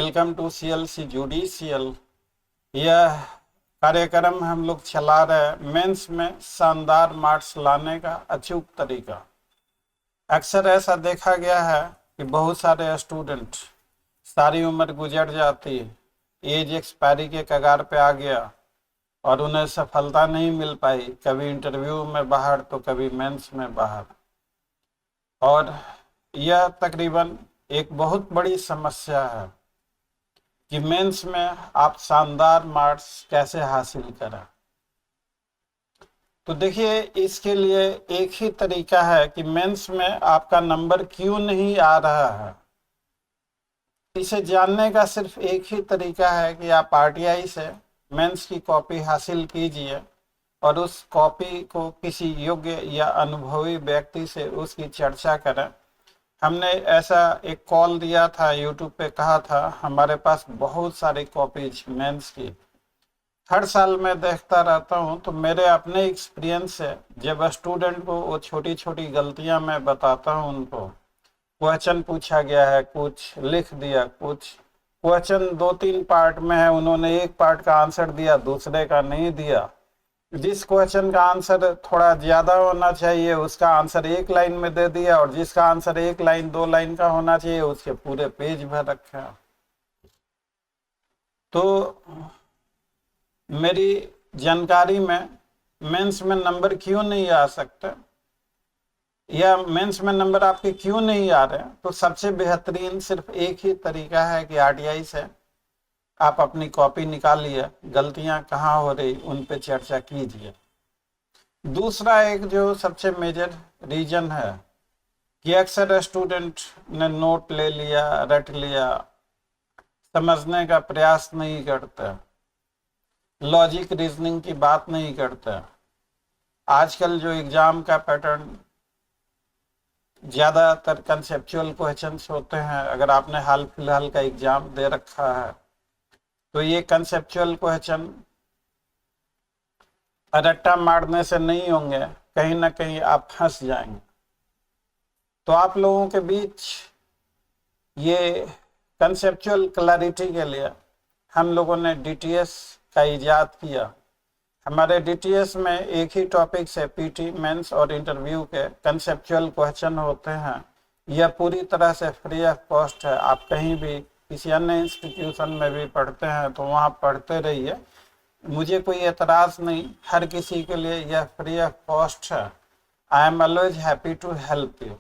Welcome to CLC judicial. यह कार्यक्रम हम लोग चला रहे मेंस में शानदार मार्क्स लाने का अचूक तरीका। अक्सर ऐसा देखा गया है कि बहुत सारे स्टूडेंट सारी उम्र गुजर जाती है, एज एक्सपायरी के कगार पे आ गया और उन्हें सफलता नहीं मिल पाई, कभी इंटरव्यू में बाहर तो कभी मेंस में बाहर। और यह तकरीबन एक बहुत बड़ी समस्या है कि मेंस में आप शानदार मार्क्स कैसे हासिल करें। तो देखिए, इसके लिए एक ही तरीका है कि मेंस में आपका नंबर क्यों नहीं आ रहा है। इसे जानने का सिर्फ एक ही तरीका है कि आप RTI से मेंस की कॉपी हासिल कीजिए और उस कॉपी को किसी योग्य या अनुभवी व्यक्ति से उसकी चर्चा करें। हमने ऐसा एक कॉल दिया था, यूट्यूब पे कहा था हमारे पास बहुत सारी कॉपीज मेंस की। हर साल मैं देखता रहता हूँ, तो मेरे अपने एक्सपीरियंस से जब स्टूडेंट को वो छोटी छोटी गलतियां मैं बताता हूँ, उनको क्वेश्चन पूछा गया है, कुछ लिख दिया, कुछ क्वेश्चन 2-3 पार्ट में है, उन्होंने एक पार्ट का आंसर दिया, दूसरे का नहीं दिया। जिस क्वेश्चन का आंसर थोड़ा ज्यादा होना चाहिए उसका आंसर एक लाइन में दे दिया, और जिसका आंसर 1 लाइन 2 लाइन का होना चाहिए उसके पूरे पेज भर रखा। तो मेरी जानकारी में मेंस में नंबर क्यों नहीं आ सकते, या मेंस में नंबर आपके क्यों नहीं आ रहे, तो सबसे बेहतरीन सिर्फ एक ही तरीका है कि RTI से आप अपनी कॉपी निकालिए, गलतियां कहाँ हो रही उन पे चर्चा कीजिए। दूसरा एक जो सबसे मेजर रीजन है कि अक्सर स्टूडेंट ने नोट ले लिया, रट लिया, समझने का प्रयास नहीं करते, लॉजिक रीजनिंग की बात नहीं करते। आजकल जो एग्जाम का पैटर्न ज्यादातर कंसेप्चुअल क्वेश्चंस होते हैं। अगर आपने हाल फिलहाल का एग्जाम दे रखा है तो ये कंसेप्चुअल क्वेश्चन रट्टा मारने से नहीं होंगे, कहीं ना कहीं आप फंस जाएंगे। तो आप लोगों के बीच ये कंसेप्चुअल क्लैरिटी के लिए हम लोगों ने DTS का इजाद किया। हमारे DTS में एक ही टॉपिक से PT, मेंस और इंटरव्यू के कंसेप्चुअल क्वेश्चन होते हैं। यह पूरी तरह से फ्री ऑफ कॉस्ट है। आप कहीं भी किसी अन्य इंस्टीट्यूशन में भी पढ़ते हैं तो वहाँ पढ़ते रहिए, मुझे कोई एतराज नहीं, हर किसी के लिए यह फ्री ऑफ कॉस्ट है। I am always happy to help you.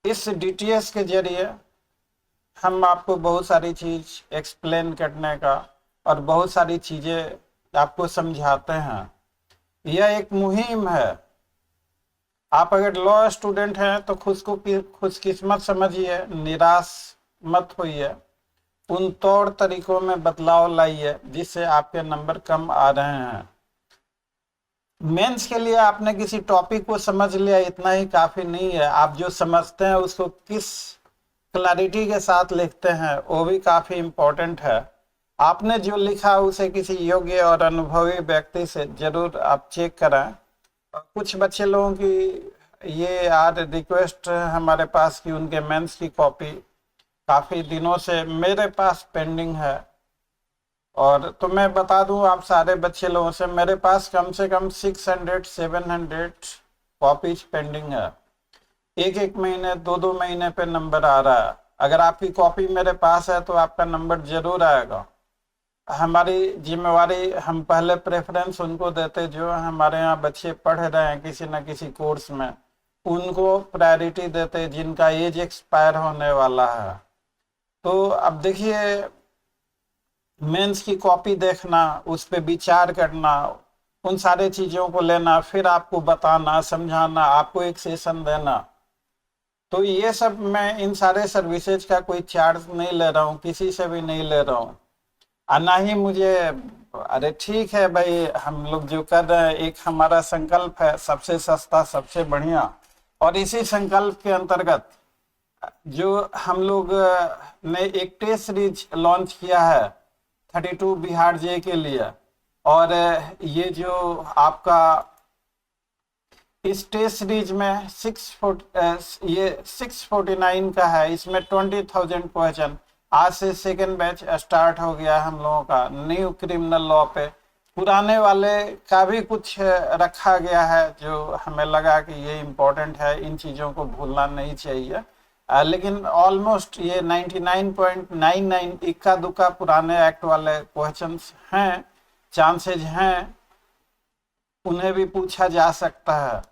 इस DTS के जरिए हम आपको बहुत सारी चीज एक्सप्लेन करने का और बहुत सारी चीजें आपको समझाते हैं। यह एक मुहिम है। आप अगर लॉ स्टूडेंट हैं तो खुशकिस्मत समझिए, निराश मत होइए, उन तौर तरीकों में बदलाव लाइए जिससे आपके नंबर कम आ रहे हैं। मेंस के लिए आपने किसी टॉपिक को समझ लिया, इतना ही काफी नहीं है। आप जो समझते हैं उसको किस क्लैरिटी के साथ लिखते हैं वो भी काफी इम्पोर्टेंट है। आपने जो लिखा उसे किसी योग्य और अनुभवी व्यक्ति से जरूर आप चेक कराएं। कुछ बच्चे लोगों की ये आज रिक्वेस्ट है हमारे पास कि उनके मेंस की कॉपी काफी दिनों से मेरे पास पेंडिंग है। और तो मैं बता दूं आप सारे बच्चे लोगों से, मेरे पास कम से कम 600-700 कॉपीज पेंडिंग है। एक महीने 2-2 महीने पे नंबर आ रहा है। अगर आपकी कॉपी मेरे पास है तो आपका नंबर जरूर आएगा। हमारी जिम्मेवारी, हम पहले प्रेफरेंस उनको देते जो हमारे यहाँ बच्चे पढ़ रहे हैं किसी न किसी कोर्स में, उनको प्रायोरिटी देते जिनका एज एक्सपायर होने वाला है। तो अब देखिए, मेंस की कॉपी देखना, उस पर विचार करना, उन सारे चीजों को लेना, फिर आपको बताना, समझाना, आपको एक सेशन देना, तो ये सब मैं इन सारे सर्विसेज का कोई चार्ज नहीं ले रहा हूँ, किसी से भी नहीं ले रहा हूँ। ना ही मुझे, अरे ठीक है भाई, हम लोग जो कर रहे हैं, एक हमारा संकल्प है सबसे सस्ता सबसे बढ़िया, और इसी संकल्प के अंतर्गत जो हम लोग ने एक टेस्ट सीरीज लॉन्च किया है 32 बिहार जे के लिए। और ये जो आपका इस टेस्ट सीरीज में 649 का है, इसमें 20,000 क्वेश्चन आज से सेकेंड बैच स्टार्ट हो गया हम लोगों का न्यू क्रिमिनल लॉ पे। पुराने वाले का भी कुछ रखा गया है जो हमें लगा कि ये इम्पोर्टेंट है, इन चीज़ों को भूलना नहीं चाहिए। लेकिन ऑलमोस्ट ये 99.99 इक्का दुक्का पुराने एक्ट वाले क्वेश्चंस हैं, चांसेज हैं, उन्हें भी पूछा जा सकता है।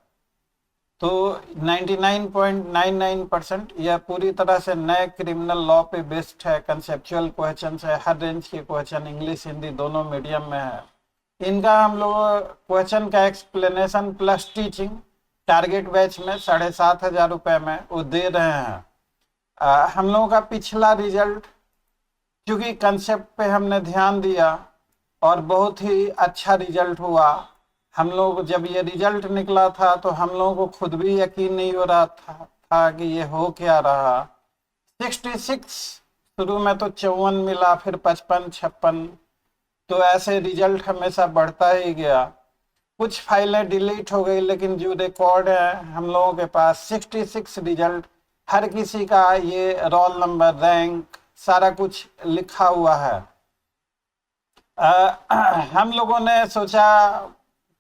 तो 99.99% यह पूरी तरह से नए क्रिमिनल लॉ पे बेस्ड है, कंसेप्चुअल क्वेश्चन है, हर रेंज के क्वेश्चन इंग्लिश हिंदी दोनों मीडियम में है। इनका हम लोग क्वेश्चन का explanation plus teaching target batch में 7,500 रुपये में वो दे रहे हैं। हम लोगों का पिछला रिजल्ट क्योंकि कंसेप्ट पे हमने ध्यान दिया और बहुत ही अच्छा रिजल्ट हुआ। हम लोग जब ये रिजल्ट निकला था तो हम लोगों को खुद भी यकीन नहीं हो रहा था कि ये हो क्या रहा। 66 शुरू में तो 54 मिला, फिर 55, 56, तो ऐसे रिजल्ट हमेशा बढ़ता ही गया। कुछ फाइलें डिलीट हो गई लेकिन जो रिकॉर्ड है हम लोगों के पास 66 रिजल्ट, हर किसी का ये रोल नंबर, रैंक, सारा कुछ लिखा हुआ है। हम लोगों ने सोचा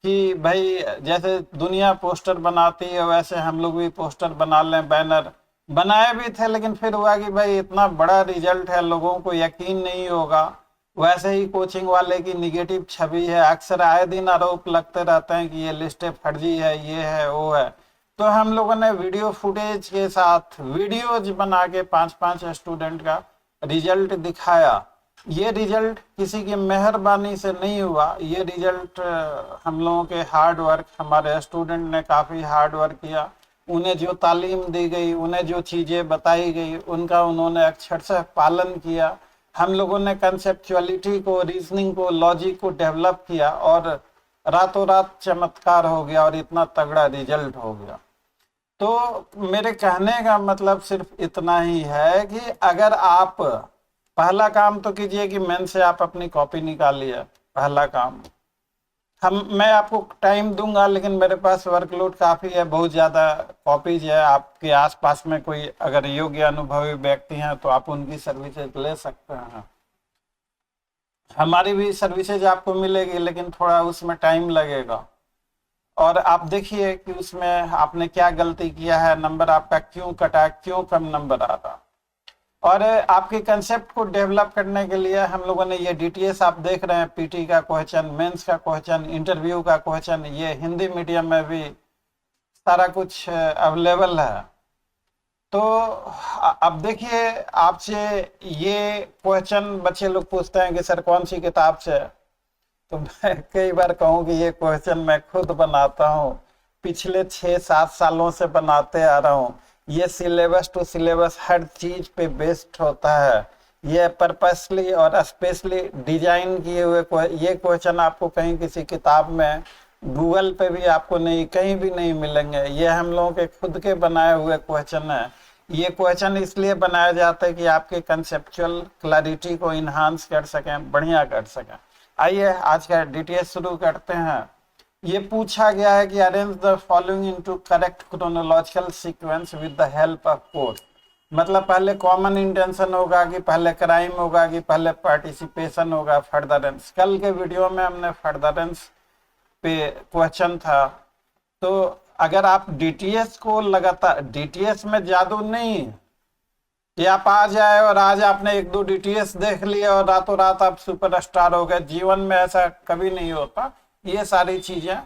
कि भाई जैसे दुनिया पोस्टर बनाती है वैसे हम लोग भी पोस्टर बना लें, बैनर बनाए भी थे, लेकिन फिर हुआ कि भाई इतना बड़ा रिजल्ट है, लोगों को यकीन नहीं होगा। वैसे ही कोचिंग वाले की निगेटिव छवि है, अक्सर आए दिन आरोप लगते रहते हैं कि ये लिस्टें फर्जी है, ये है, वो है। तो हम लोगों ने वीडियो फुटेज के साथ वीडियोज बना के 5-5 स्टूडेंट का रिजल्ट दिखाया। ये रिजल्ट किसी की मेहरबानी से नहीं हुआ, ये रिजल्ट हम लोगों के हार्ड वर्क, हमारे स्टूडेंट ने काफ़ी हार्ड वर्क किया। उन्हें जो तालीम दी गई, उन्हें जो चीज़ें बताई गई, उनका उन्होंने अक्षरशः पालन किया। हम लोगों ने कंसेप्चुअलिटी को, रीजनिंग को, लॉजिक को डेवलप किया और रातों रात चमत्कार हो गया और इतना तगड़ा रिजल्ट हो गया। तो मेरे कहने का मतलब सिर्फ इतना ही है कि अगर आप पहला काम तो कीजिए कि मेन से आप अपनी कॉपी निकालिए। पहला काम मैं आपको टाइम दूंगा, लेकिन मेरे पास वर्कलोड काफ़ी है, बहुत ज़्यादा कॉपीज है। आपके आसपास में कोई अगर योग्य अनुभवी व्यक्ति हैं तो आप उनकी सर्विसेज ले सकते हैं। हमारी भी सर्विसेज आपको मिलेगी, लेकिन थोड़ा उसमें टाइम लगेगा। और आप देखिए कि उसमें आपने क्या गलती किया है, नंबर आपका क्यों कटा, क्यों कम नंबर आ रहा। और आपके कंसेप्ट को डेवलप करने के लिए हम लोगों ने ये डीटीएस आप देख रहे हैं, पीटी का क्वेश्चन, मेंस का क्वेश्चन, इंटरव्यू का क्वेश्चन, ये हिंदी मीडियम में भी सारा कुछ अवेलेबल है। तो अब देखिए, आपसे ये क्वेश्चन बच्चे लोग पूछते हैं कि सर कौन सी किताब से, तो मैं कई बार कहूँ कि ये क्वेश्चन मैं खुद बनाता हूँ, पिछले 6-7 सालों से बनाते आ रहा हूँ। ये सिलेबस टू सिलेबस हर चीज पे बेस्ड होता है। ये पर्पसली और स्पेशली डिजाइन किए हुए ये क्वेश्चन आपको कहीं किसी किताब में, गूगल पे भी आपको नहीं, कहीं भी नहीं मिलेंगे। ये हम लोगों के खुद के बनाए हुए क्वेश्चन है। ये क्वेश्चन इसलिए बनाया जाता है कि आपके कंसेप्चुअल क्लैरिटी को इन्हांस कर सकें, बढ़िया कर सकें। आइए आज का डिटेल्स शुरू करते हैं। ये पूछा गया है कि arrange the following into correct chronological sequence with the help of code. मतलब पहले कॉमन इंटेंशन होगा कि पहले क्राइम होगा कि पहले पार्टिसिपेशन होगा, फर्दरेंस। कल के वीडियो में हमने फर्दरेंस पे क्वेश्चन था। तो अगर आप डीटीएस को लगातार, डीटीएस में जादू नहीं कि आप आ जाए और आज आपने 1-2 डीटीएस देख लिया और रातों रात आप सुपरस्टार हो गए। जीवन में ऐसा कभी नहीं होता। ये सारी चीजें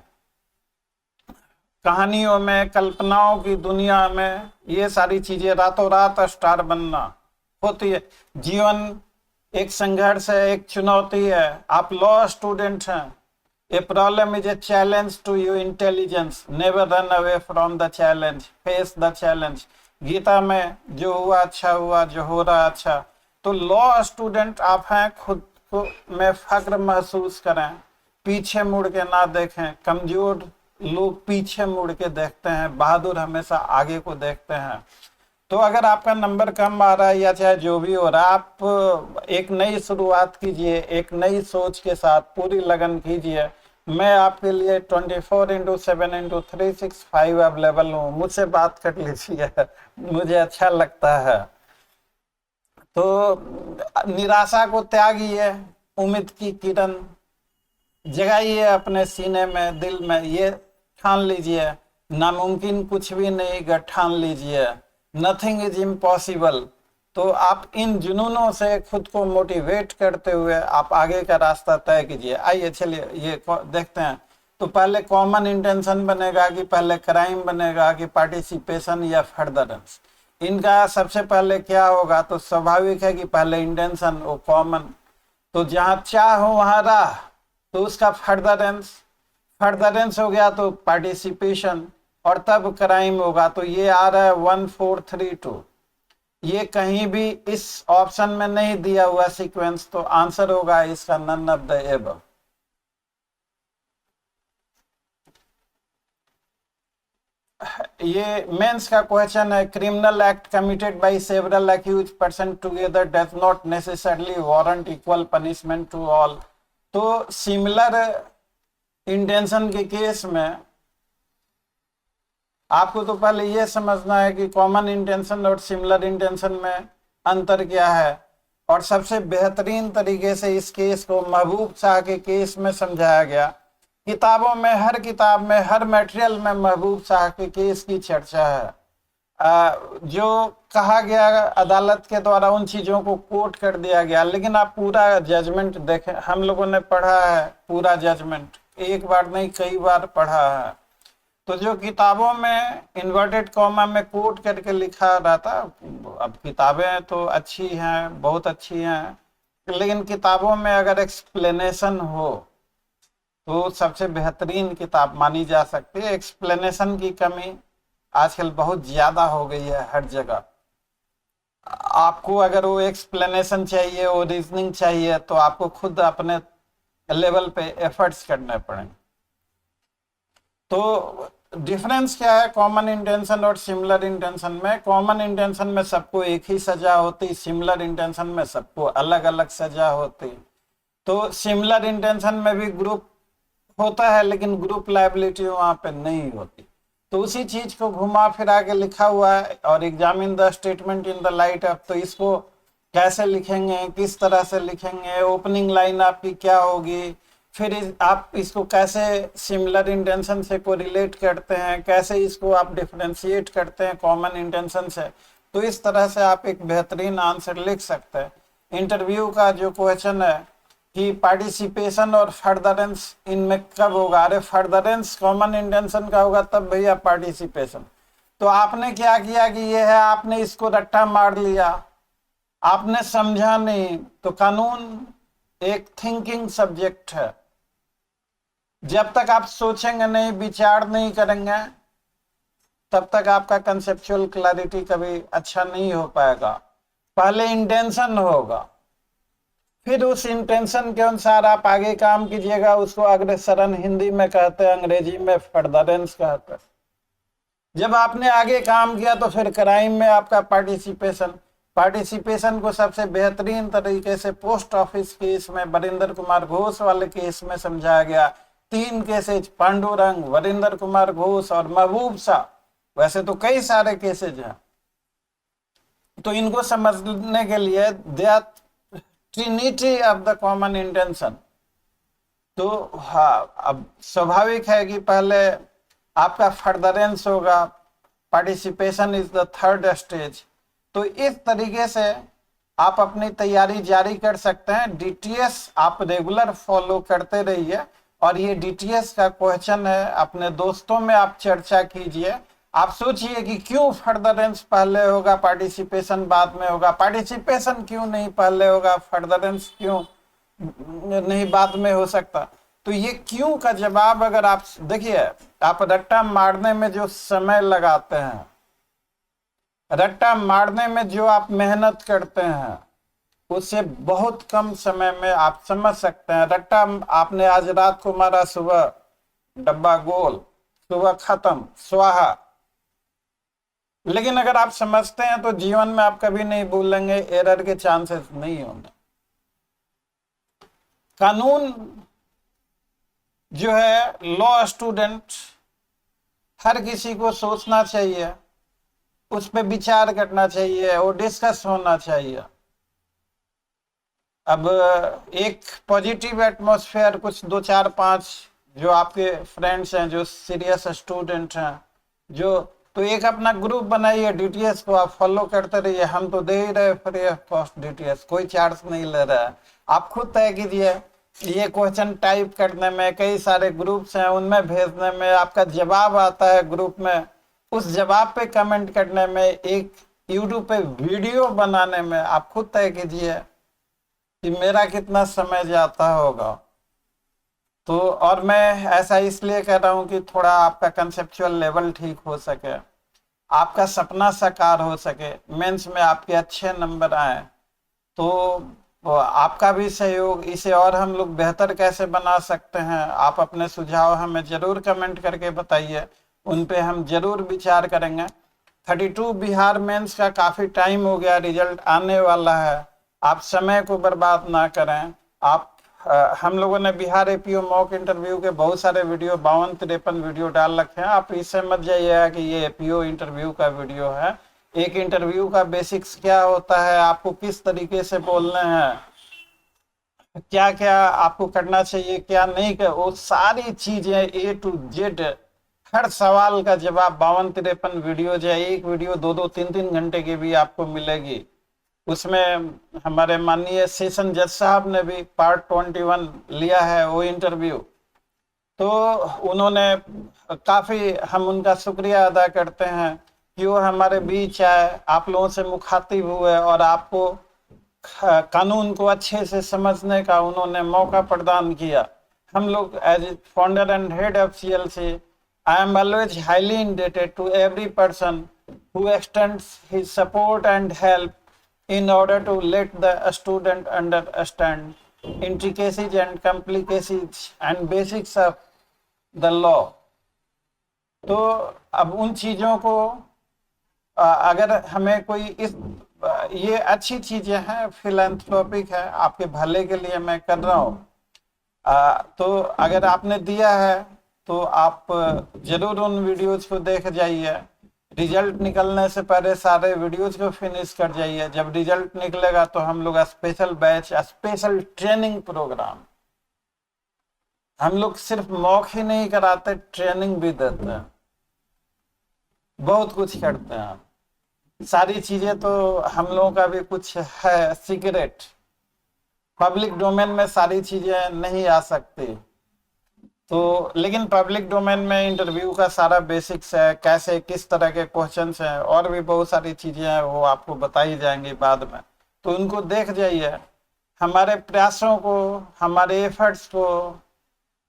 कहानियों में, कल्पनाओं की दुनिया में, ये सारी चीजें रातों रात स्टार बनना होती है। जीवन एक संघर्ष है, एक चुनौती है। आप लॉ स्टूडेंट हैं। A problem is a challenge to your intelligence, never run away from the challenge, face the challenge. Gita में जो हुआ अच्छा हुआ, जो हो रहा अच्छा। तो लॉ स्टूडेंट आप हैं, खुद को में फक्र महसूस करें, पीछे मुड़ के ना देखें। कमजोर लोग पीछे मुड़ के देखते हैं, बहादुर हमेशा आगे को देखते हैं। तो अगर आपका नंबर कम आ रहा है या चाहे जो भी हो रहा है, आप एक नई शुरुआत कीजिए, एक नई सोच के साथ पूरी लगन कीजिए। मैं आपके लिए 24/7/365 अवेलेबल हूँ। मुझसे बात कर लीजिए, मुझे अच्छा लगता है। तो निराशा को त्यागिए, उम्मीद की किरण जगाइए अपने सीने में, दिल में, ये ठान लीजिए नामुमकिन कुछ भी नहीं गा, ठान लीजिए नथिंग इज इम्पॉसिबल। तो आप इन जुनूनों से खुद को मोटिवेट करते हुए आप आगे का रास्ता तय कीजिए। आइए चलिए ये देखते हैं। तो पहले कॉमन इंटेंशन बनेगा कि पहले क्राइम बनेगा कि पार्टिसिपेशन या फर्दरेंस? इनका सबसे पहले क्या होगा? तो स्वाभाविक है कि पहले इंटेंशन वो कॉमन, तो जहां चाह हो वहां राह, तो उसका फर्दरेंस, फर्दरेंस हो गया तो पार्टिसिपेशन, और तब क्राइम होगा। तो ये आ रहा है 1432, ये कहीं भी इस ऑप्शन में नहीं दिया हुआ सीक्वेंस, तो आंसर होगा इसका नन ऑफ द एबव। ये मेंस का क्वेश्चन है, criminal act committed by several accuse person together does not necessarily warrant equal punishment to all. तो सिमिलर इंटेंशन के केस में आपको तो पहले ये समझना है कि कॉमन इंटेंशन और सिमिलर इंटेंशन में अंतर क्या है। और सबसे बेहतरीन तरीके से इस केस को महबूब शाह के केस में समझाया गया। किताबों में, हर किताब में, हर मटेरियल में महबूब शाह के केस की चर्चा है। जो कहा गया अदालत के द्वारा उन चीजों को कोट कर दिया गया, लेकिन आप पूरा जजमेंट देखें। हम लोगों ने पढ़ा है पूरा जजमेंट, एक बार नहीं कई बार पढ़ा है। तो जो किताबों में इन्वर्टेड कॉमा में कोट करके लिखा रहता, अब किताबें तो अच्छी हैं, बहुत अच्छी हैं, लेकिन किताबों में अगर एक्सप्लेनेशन हो तो सबसे बेहतरीन किताब मानी जा सकती है। एक्सप्लेनेशन की कमी आजकल बहुत ज्यादा हो गई है हर जगह। आपको अगर वो एक्सप्लेनेशन चाहिए, वो रीजनिंग चाहिए, तो आपको खुद अपने लेवल पे एफर्ट्स करने पड़ेंगे। तो डिफरेंस क्या है कॉमन इंटेंशन और सिमिलर इंटेंशन में? कॉमन इंटेंशन में सबको एक ही सजा होती, सिमिलर इंटेंशन में सबको अलग अलग सजा होती। तो सिमिलर इंटेंशन में भी ग्रुप होता है, लेकिन ग्रुप लायबिलिटी वहां पे नहीं होती। तो उसी चीज को घुमा फिरा के लिखा हुआ है। और examine the statement in the light of, तो इसको कैसे लिखेंगे, किस तरह से लिखेंगे, ओपनिंग लाइन आपकी क्या होगी, फिर आप इसको कैसे सिमिलर इंटेंशन से को रिलेट करते हैं, कैसे इसको आप डिफरेंशिएट करते हैं कॉमन इंटेंशन से। तो इस तरह से आप एक बेहतरीन आंसर लिख सकते हैं। इंटरव्यू का जो क्वेश्चन है कि पार्टिसिपेशन और फर्दरेंस इनमें कब होगा? अरे फर्दरेंस कॉमन इंटेंशन का होगा तब भैया पार्टिसिपेशन। तो आपने क्या किया कि ये है, आपने इसको रट्टा मार लिया, आपने समझा नहीं। तो कानून एक थिंकिंग सब्जेक्ट है। जब तक आप सोचेंगे नहीं, विचार नहीं करेंगे, तब तक आपका कंसेप्चुअल क्लैरिटी कभी अच्छा नहीं हो पाएगा। पहले इंटेंशन होगा, फिर उस इंटेंशन के अनुसार आप आगे काम कीजिएगा। उसको अग्रसरण हिंदी में कहते हैं, अंग्रेजी में फर्दरेंस कहते हैं। जब आपने आगे काम किया तो फिर क्राइम में आपका पार्टिसिपेशन को सबसे बेहतरीन तरीके से पोस्ट ऑफिस केस में, वरिंदर कुमार घोष वाले केस में समझाया गया। 3 केसेज, पांडुरंग, वरिंदर कुमार घोष और महबूब शाह। वैसे तो कई सारे केसेज हैं। तो इनको समझने के लिए Trinity of the common intention. तो हाँ, अब स्वाभाविक है कि पहले आपका फर्दरेंस होगा, participation is the third stage. तो इस तरीके से आप अपनी तैयारी जारी कर सकते हैं। डीटीएस आप रेगुलर फॉलो करते रहिए। और ये डीटीएस का क्वेश्चन है, अपने दोस्तों में आप चर्चा कीजिए। आप सोचिए कि क्यों फर्दरेंस पहले होगा, पार्टिसिपेशन बाद में होगा, पार्टिसिपेशन क्यों नहीं पहले होगा, फर्दरेंस क्यों नहीं बाद में हो सकता। तो ये क्यों का जवाब अगर आप देखिए, आप रट्टा मारने में जो समय लगाते हैं, रट्टा मारने में जो आप मेहनत करते हैं, उससे बहुत कम समय में आप समझ सकते हैं। रट्टा आपने आज रात को मारा, सुबह डब्बा गोल, सुबह खत्म, स्वाहा। लेकिन अगर आप समझते हैं तो जीवन में आप कभी नहीं भूलेंगे, एरर के चांसेस नहीं होंगे। कानून जो है, लॉ स्टूडेंट हर किसी को सोचना चाहिए, उस पर विचार करना चाहिए, वो डिस्कस होना चाहिए। अब एक पॉजिटिव एटमॉस्फेयर, कुछ 2 4 5 जो आपके फ्रेंड्स हैं, जो सीरियस स्टूडेंट हैं, जो तो एक अपना ग्रुप बनाइए, डीटीएस को आप फॉलो करते रहिए। हम तो दे ही रहे फ्री ऑफ कॉस्ट डीटीएस, कोई चार्ज नहीं ले रहा है। आप खुद तय कीजिए। ये क्वेश्चन टाइप करने में कई सारे ग्रुप्स हैं, उनमें भेजने में, आपका जवाब आता है ग्रुप में, उस जवाब पे कमेंट करने में, एक यूट्यूब पे वीडियो बनाने में, आप खुद तय कीजिए कि मेरा कितना समय जाता होगा। तो और मैं ऐसा इसलिए कह रहा हूँ कि थोड़ा आपका कंसेप्चुअल लेवल ठीक हो सके, आपका सपना साकार हो सके, मेंस में आपके अच्छे नंबर आए। तो आपका भी सहयोग, इसे और हम लोग बेहतर कैसे बना सकते हैं, आप अपने सुझाव हमें जरूर कमेंट करके बताइए, उन पे हम जरूर विचार करेंगे। 32 बिहार मेंस का काफ़ी टाइम हो गया, रिजल्ट आने वाला है, आप समय को बर्बाद ना करें। आप हम लोगों ने बिहार एपीओ मॉक इंटरव्यू के बहुत सारे वीडियो, 52-53 वीडियो डाल रखे हैं। आप इससे मत जाइएगा कि ये एपीओ इंटरव्यू का वीडियो है। एक इंटरव्यू का बेसिक्स क्या होता है, आपको किस तरीके से बोलने हैं, क्या क्या आपको करना चाहिए, क्या नहीं कर, वो सारी चीजें ए टू जेड, हर सवाल का जवाब 52-53 वीडियो है। एक वीडियो 2-2 3-3 घंटे की भी आपको मिलेगी। उसमें हमारे माननीय सेशन जज साहब ने भी पार्ट 21 लिया है वो इंटरव्यू। तो उन्होंने काफ़ी, हम उनका शुक्रिया अदा करते हैं कि वो हमारे बीच आए, आप लोगों से मुखातिब हुए और आपको कानून को अच्छे से समझने का उन्होंने मौका प्रदान किया। हम लोग as a founder and head of CLC, I am always highly indebted to every person who extends his support and help in order to let the student understand intricacies and complications and basics of the law। तो अब उन चीज़ों को अगर हमें कोई ये अच्छी चीज़ें हैं, फिलैंथ्रोपिक है, आपके भले के लिए मैं कर रहा हूँ। तो अगर आपने दिया है तो आप जरूर उन वीडियोज को देख जाइए। रिजल्ट निकलने से पहले सारे वीडियोज को फिनिश कर जाइए। जब रिजल्ट निकलेगा तो हम लोग special batch, special training programme, हम लोग सिर्फ मॉक ही नहीं कराते, ट्रेनिंग भी देते हैं, बहुत कुछ करते हैं। सारी चीजें तो हम लोगों का भी कुछ है सीक्रेट, पब्लिक डोमेन में सारी चीजें नहीं आ सकती। तो लेकिन पब्लिक डोमेन में इंटरव्यू का सारा बेसिक्स है, कैसे किस तरह के क्वेश्चंस हैं, और भी बहुत सारी चीज़ें हैं, वो आपको बताई जाएंगी बाद में। तो उनको देख जाइए। हमारे प्रयासों को, हमारे एफर्ट्स को,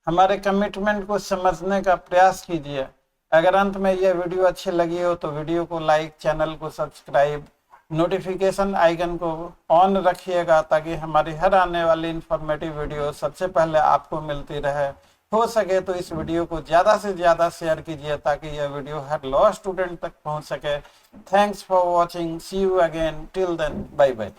हमारे कमिटमेंट को समझने का प्रयास कीजिए। अगर अंत में यह वीडियो अच्छी लगी हो तो वीडियो को लाइक, चैनल को सब्सक्राइब, नोटिफिकेशन आइकन को ऑन रखिएगा ताकि हमारी हर आने वाली इंफॉर्मेटिव वीडियो सबसे पहले आपको मिलती रहे। हो सके तो इस वीडियो को ज़्यादा से ज़्यादा शेयर कीजिए ताकि यह वीडियो हर लॉ स्टूडेंट तक पहुंच सके। Thanks for watching, see you again, till then, bye bye.